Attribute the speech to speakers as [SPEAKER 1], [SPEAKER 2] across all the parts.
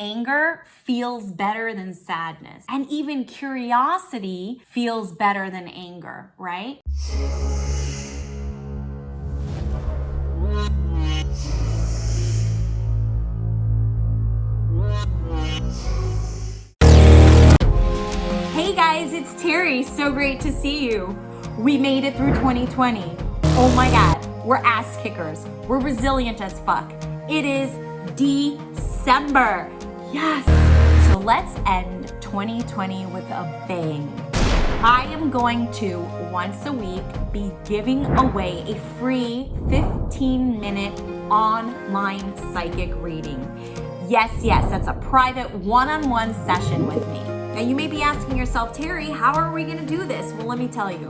[SPEAKER 1] anger feels better than sadness. And even curiosity feels better than anger, right? Hey guys, it's Terrie. So great to see you. We made it through 2020. Oh my God, we're ass kickers. We're resilient as fuck. It is December. Yes. So let's end 2020 with a bang. I am going to, once a week, be giving away a free 15-minute online psychic reading. Yes, that's a private one-on-one session with me. Now you may be asking yourself, Terrie, how are we gonna do this? Well, let me tell you.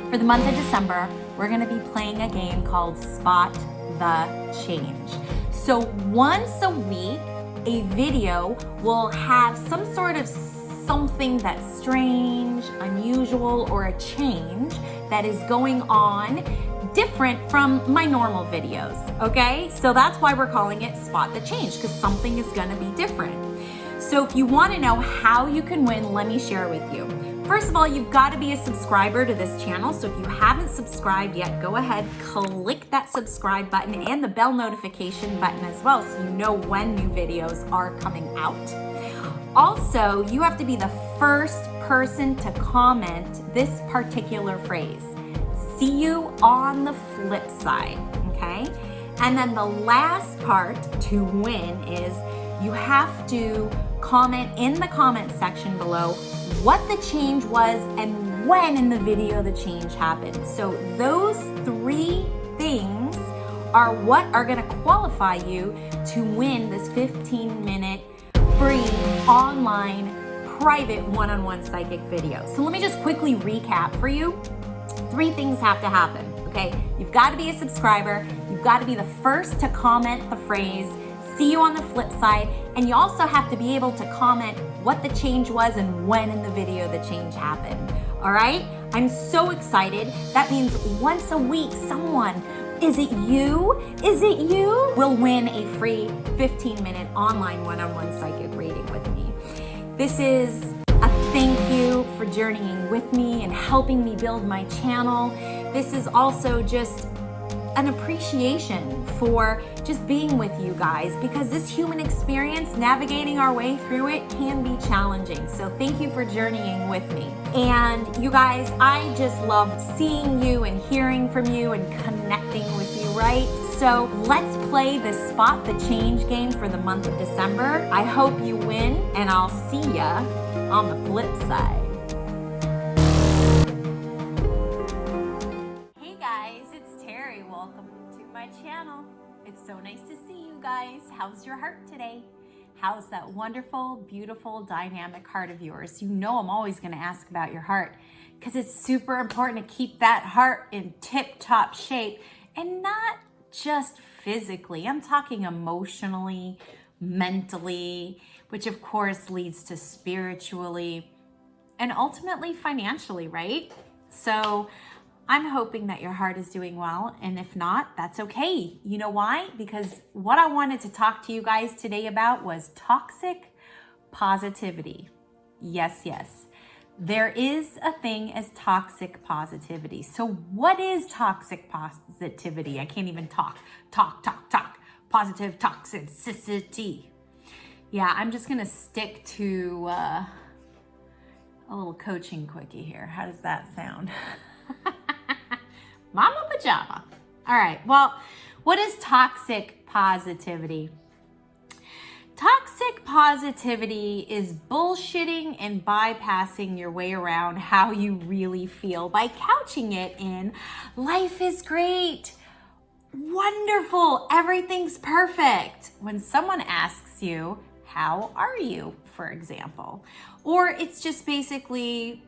[SPEAKER 1] For the month of December, we're gonna be playing a game called Spot the Change. So once a week, a video will have some sort of something that's strange, unusual, or a change that is going on different from my normal videos, okay? So that's why we're calling it Spot the Change, because something is gonna be different. So if you wanna know how you can win, let me share with you. First of all, you've gotta be a subscriber to this channel. So if you haven't subscribed yet, go ahead, click that subscribe button and the bell notification button as well, so you know when new videos are coming out. Also, you have to be the first person to comment this particular phrase. See you on the flip side, okay? And then the last part to win is you have to comment in the comment section below what the change was and when in the video the change happened. So those three things are what are gonna qualify you to win this 15-minute free online private one-on-one psychic video. So let me just quickly recap for you. Three things have to happen, okay? You've gotta be a subscriber, you've gotta be the first to comment the phrase, see you on the flip side, and you also have to be able to comment what the change was and when in the video the change happened, all right? I'm so excited. That means once a week, someone, is it you, will win a free 15-minute online one-on-one psychic reading with me. This is a thank you for journeying with me and helping me build my channel. This is also just an appreciation for just being with you guys, because this human experience, navigating our way through it, can be challenging. So thank you for journeying with me. And you guys, I just love seeing you and hearing from you and connecting with you, right? So let's play this Spot the Change game for the month of December. I hope you win, and I'll see ya on the flip side. Welcome to my channel. It's so nice to see you guys. How's your heart today? How's that wonderful, beautiful, dynamic heart of yours? You know I'm always going to ask about your heart, because it's super important to keep that heart in tip-top shape, and not just physically. I'm talking emotionally, mentally, which of course leads to spiritually and ultimately financially, right? So I'm hoping that your heart is doing well, and if not, that's okay. You know why? Because what I wanted to talk to you guys today about was toxic positivity. Yes. There is a thing as toxic positivity. So what is toxic positivity? I can't even talk. Positive toxicity. Yeah, I'm just gonna stick to a little coaching quickie here. How does that sound? Mama pajama. All right, well, what is toxic positivity? Toxic positivity is bullshitting and bypassing your way around how you really feel by couching it in life is great, wonderful, everything's perfect. When someone asks you, how are you, for example, or it's just basically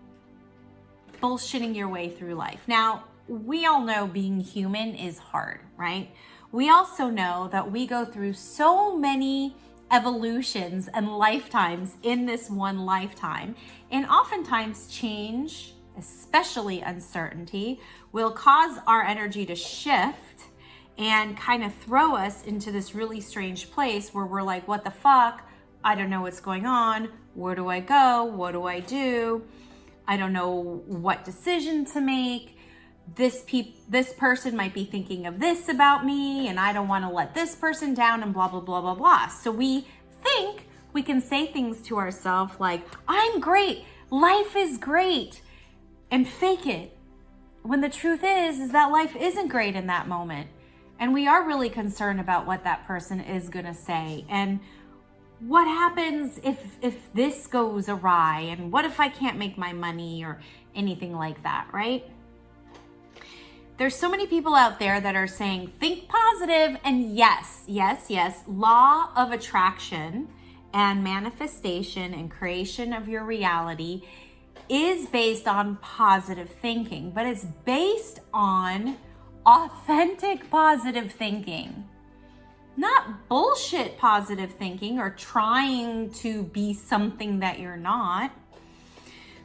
[SPEAKER 1] bullshitting your way through life. Now, we all know being human is hard, right? We also know that we go through so many evolutions and lifetimes in this one lifetime. And oftentimes change, especially uncertainty, will cause our energy to shift and kind of throw us into this really strange place where we're like, what the fuck? I don't know what's going on. Where do I go? What do I do? I don't know what decision to make. This person might be thinking of this about me, and I don't want to let this person down, and blah, blah, blah, blah, blah. So we think we can say things to ourselves like, I'm great, life is great, and fake it. When the truth is that life isn't great in that moment. And we are really concerned about what that person is going to say. And what happens if this goes awry? And what if I can't make my money or anything like that, right? There's so many people out there that are saying, think positive. And yes, law of attraction and manifestation and creation of your reality is based on positive thinking, but it's based on authentic positive thinking, not bullshit positive thinking or trying to be something that you're not.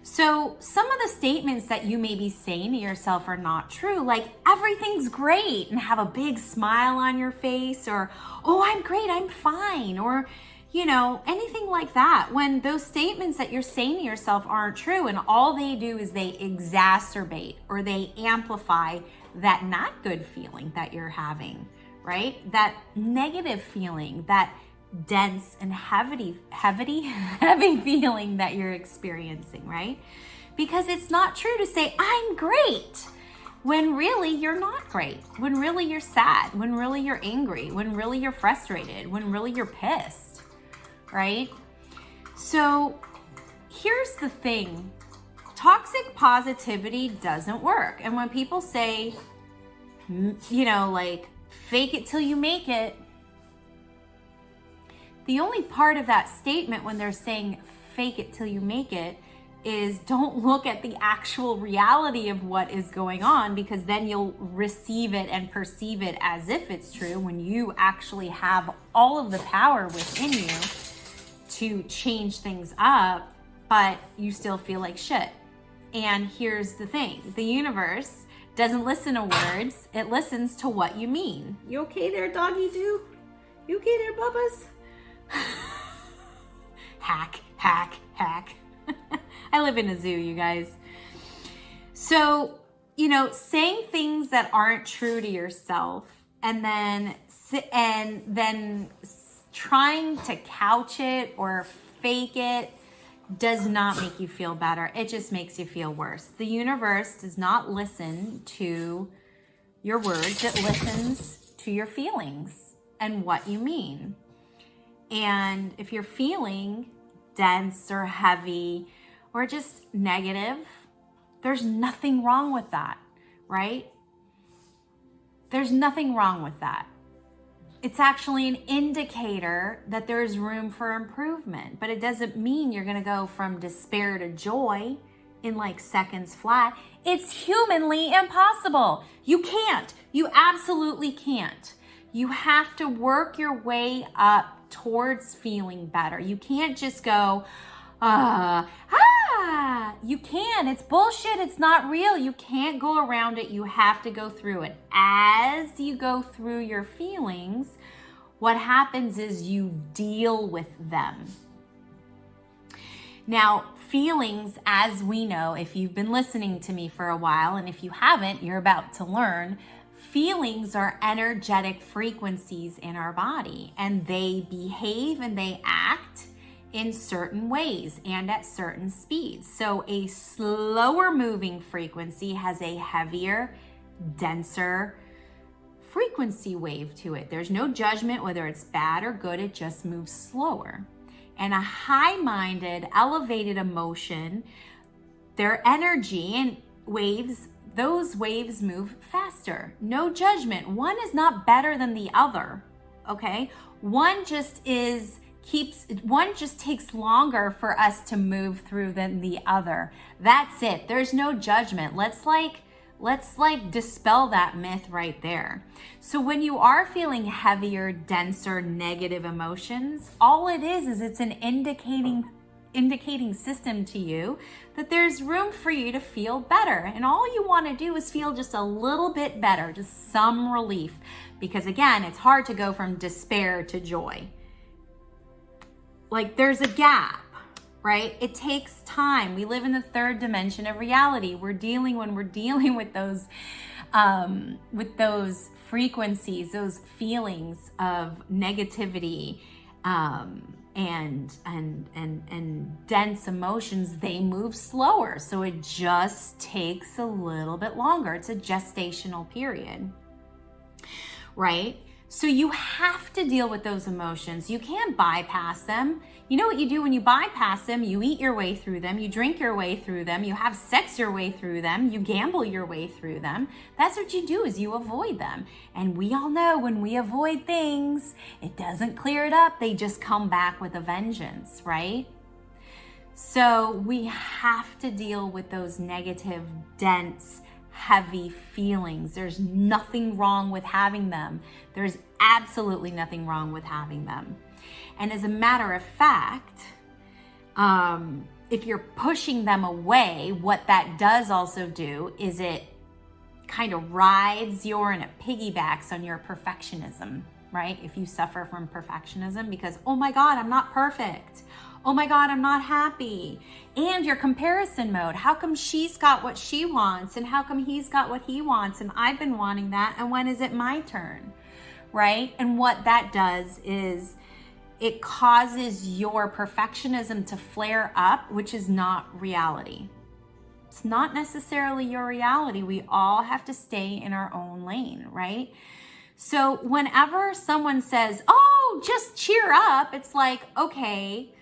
[SPEAKER 1] So some of the statements that you may be saying to yourself are not true, like everything's great and have a big smile on your face, or, oh, I'm great, I'm fine, or, anything like that. When those statements that you're saying to yourself aren't true, and all they do is they exacerbate or they amplify that not good feeling that you're having, right? That negative feeling, that dense and heavy feeling that you're experiencing, right? Because it's not true to say, I'm great, when really you're not great, when really you're sad, when really you're angry, when really you're frustrated, when really you're pissed, right? So here's the thing. Toxic positivity doesn't work. And when people say, like, fake it till you make it, the only part of that statement when they're saying fake it till you make it is don't look at the actual reality of what is going on, because then you'll receive it and perceive it as if it's true when you actually have all of the power within you to change things up, but you still feel like shit. And here's the thing. The universe doesn't listen to words. It listens to what you mean. You okay there, doggy doo? You okay there, bubbas? Hack. I live in a zoo, you guys. So, saying things that aren't true to yourself and then trying to couch it or fake it does not make you feel better. It just makes you feel worse. The universe does not listen to your words. It listens to your feelings and what you mean. And if you're feeling dense or heavy or just negative, there's nothing wrong with that, right? There's nothing wrong with that. It's actually an indicator that there's room for improvement, but it doesn't mean you're going to go from despair to joy in like seconds flat. It's humanly impossible. You can't. You absolutely can't. You have to work your way up towards feeling better. You can't just go, you can. It's bullshit. It's not real. You can't go around it. You have to go through it. As you go through your feelings, what happens is you deal with them. Now, feelings, as we know, if you've been listening to me for a while, and if you haven't, you're about to learn, feelings are energetic frequencies in our body, and they behave and they act in certain ways and at certain speeds. So a slower moving frequency has a heavier, denser frequency wave to it. There's no judgment whether it's bad or good, it just moves slower. And a high-minded, elevated emotion, their energy and waves, those waves move faster. No judgment. One is not better than the other, okay? One just takes longer for us to move through than the other. That's it. There's no judgment. Let's dispel that myth right there. So when you are feeling heavier, denser, negative emotions, all it is it's an indicating indicating system to you that there's room for you to feel better. And all you want to do is feel just a little bit better, just some relief. Because again, it's hard to go from despair to joy. Like there's a gap, right? It takes time. We live in the third dimension of reality. When we're dealing with those frequencies, those feelings of negativity, and dense emotions, they move slower. So it just takes a little bit longer. It's a gestational period, right? So you have to deal with those emotions. You can't bypass them. You know what you do when you bypass them? You eat your way through them. You drink your way through them. You have sex your way through them. You gamble your way through them. That's what you do, is you avoid them. And we all know when we avoid things, it doesn't clear it up. They just come back with a vengeance, right? So we have to deal with those negative, dense, heavy feelings. There's nothing wrong with having them. There's absolutely nothing wrong with having them. And as a matter of fact, if you're pushing them away, what that does also do is it kind of rides and it piggybacks on your perfectionism, right? If you suffer from perfectionism because, oh my God, I'm not perfect. Oh my God, I'm not happy. And your comparison mode. How come she's got what she wants? And how come he's got what he wants? And I've been wanting that. And when is it my turn? Right? And what that does is it causes your perfectionism to flare up, which is not reality. It's not necessarily your reality. We all have to stay in our own lane, right? So whenever someone says, oh, just cheer up, it's like, okay,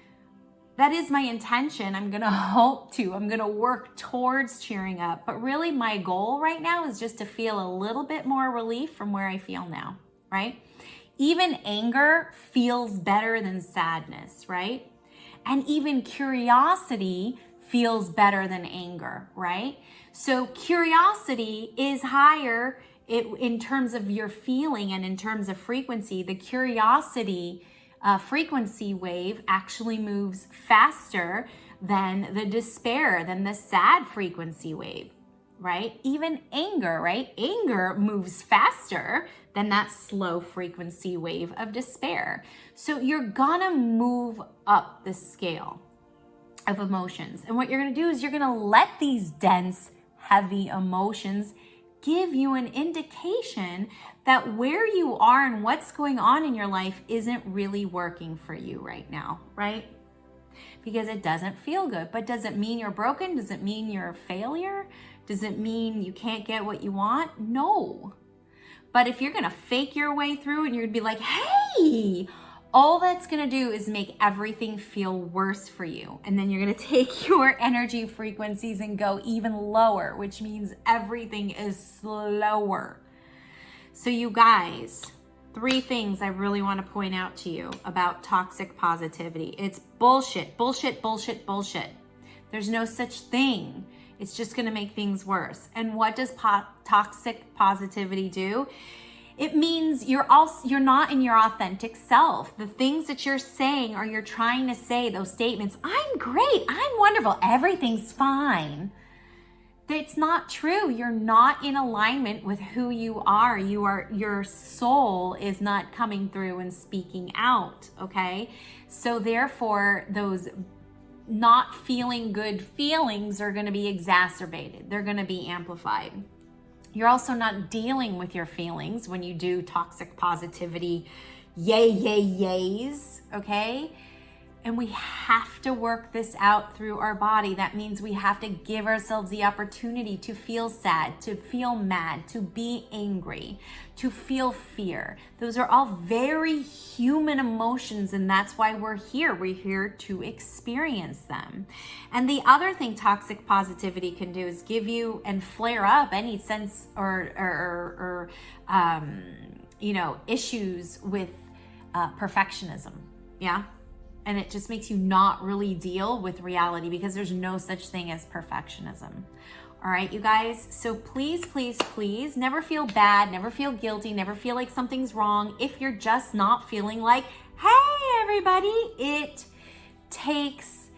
[SPEAKER 1] that is my intention. I'm going to work towards cheering up. But really my goal right now is just to feel a little bit more relief from where I feel now, right? Even anger feels better than sadness, right? And even curiosity feels better than anger, right? So curiosity is higher in terms of your feeling and in terms of frequency. The curiosity frequency wave actually moves faster than the despair, than the sad frequency wave, right? Even anger, right? Anger moves faster than that slow frequency wave of despair. So you're gonna move up the scale of emotions. And what you're gonna do is you're gonna let these dense, heavy emotions give you an indication that where you are and what's going on in your life isn't really working for you right now, right? Because it doesn't feel good. But does it mean you're broken? Does it mean you're a failure? Does it mean you can't get what you want? No. But if you're gonna fake your way through and you're gonna be like, hey, all that's gonna do is make everything feel worse for you. And then you're gonna take your energy frequencies and go even lower, which means everything is slower. So you guys, 3 things I really wanna point out to you about toxic positivity. It's bullshit, bullshit, bullshit, bullshit. There's no such thing. It's just gonna make things worse. And what does toxic positivity do? It means you're not in your authentic self. The things that you're saying or you're trying to say, those statements, I'm great, I'm wonderful, everything's fine. It's not true. You're not in alignment with who you are. Your soul is not coming through and speaking out, okay? So therefore, those not feeling good feelings are gonna be exacerbated. They're gonna be amplified. You're also not dealing with your feelings when you do toxic positivity, yays, okay? And we have to work this out through our body. That means we have to give ourselves the opportunity to feel sad, to feel mad, to be angry, to feel fear. Those are all very human emotions, and that's why we're here. We're here to experience them. And the other thing toxic positivity can do is give you and flare up any sense or issues with perfectionism, yeah? And it just makes you not really deal with reality because there's no such thing as perfectionism. All right, you guys. So please, please, please never feel bad, never feel guilty, never feel like something's wrong if you're just not feeling like, hey, everybody, it takes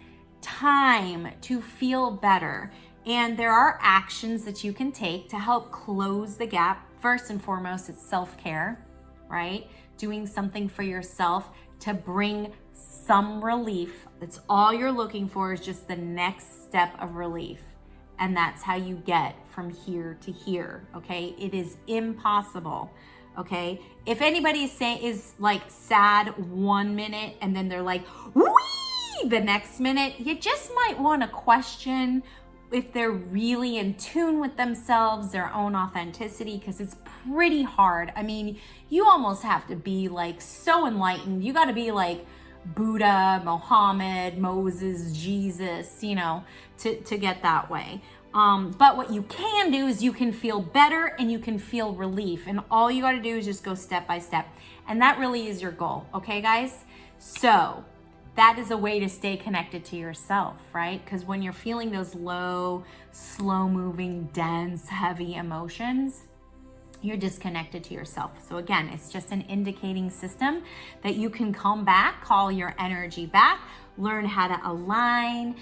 [SPEAKER 1] time to feel better. And there are actions that you can take to help close the gap. First and foremost, it's self-care, right? Doing something for yourself to bring some relief. That's all you're looking for, is just the next step of relief. And that's how you get from here to here, okay? It is impossible, okay? If anybody is like sad 1 minute and then they're like, wee, the next minute, you just might want to question if they're really in tune with themselves, their own authenticity, because it's pretty hard. I mean, you almost have to be like so enlightened. You got to be like Buddha, Muhammad, Moses, Jesus, you know, to get that way. But what you can do is you can feel better and you can feel relief. And all you got to do is just go step by step. And that really is your goal. Okay, guys? So that is a way to stay connected to yourself, right? Because when you're feeling those low, slow moving, dense, heavy emotions, you're disconnected to yourself. So again, it's just an indicating system that you can come back, call your energy back, learn how to align,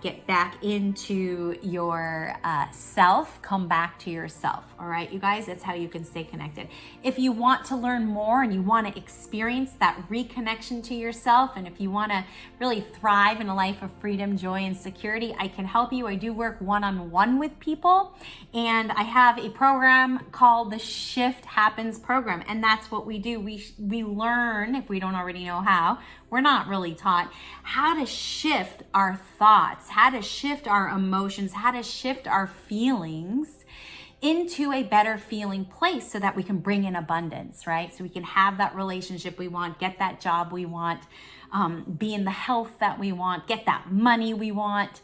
[SPEAKER 1] get back into your self, come back to yourself. All right, you guys, that's how you can stay connected. If you want to learn more and you want to experience that reconnection to yourself, and if you want to really thrive in a life of freedom, joy, and security, I can help you. I do work one-on-one with people, and I have a program called the Shift Happens program, and that's what we do. We learn, if we don't already know how, we're not really taught how to shift our thoughts, how to shift our emotions, how to shift our feelings into a better feeling place so that we can bring in abundance, right? So we can have that relationship we want, get that job we want, be in the health that we want, get that money we want,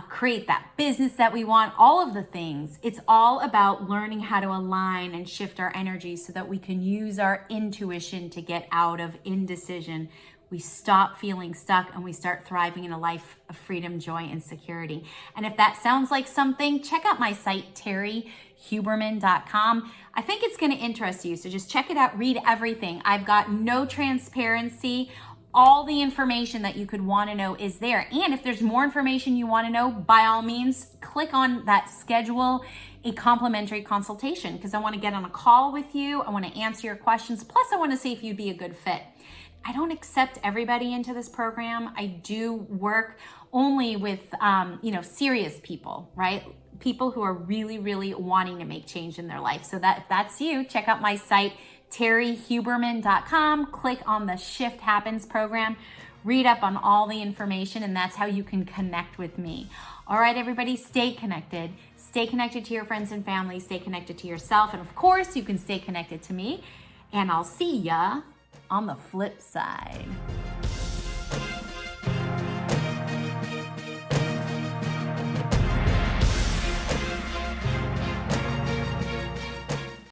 [SPEAKER 1] create that business that we want, all of the things. It's all about learning how to align and shift our energy so that we can use our intuition to get out of indecision. We stop feeling stuck and we start thriving in a life of freedom, joy, and security. And if that sounds like something, check out my site, terriehuberman.com. I think it's going to interest you. So just check it out, read everything. I've got no transparency. All the information that you could want to know is there. And if there's more information you want to know, by all means, click on that schedule a complimentary consultation, because I want to get on a call with you. I want to answer your questions. Plus, I want to see if you'd be a good fit. I don't accept everybody into this program. I do work only with, serious people, right? People who are really, really wanting to make change in their life. So if that's you, check out my site, terriehuberman.com. Click on the Shift Happens program. Read up on all the information, and that's how you can connect with me. All right, everybody, stay connected. Stay connected to your friends and family. Stay connected to yourself. And of course, you can stay connected to me. And I'll see ya on the flip side.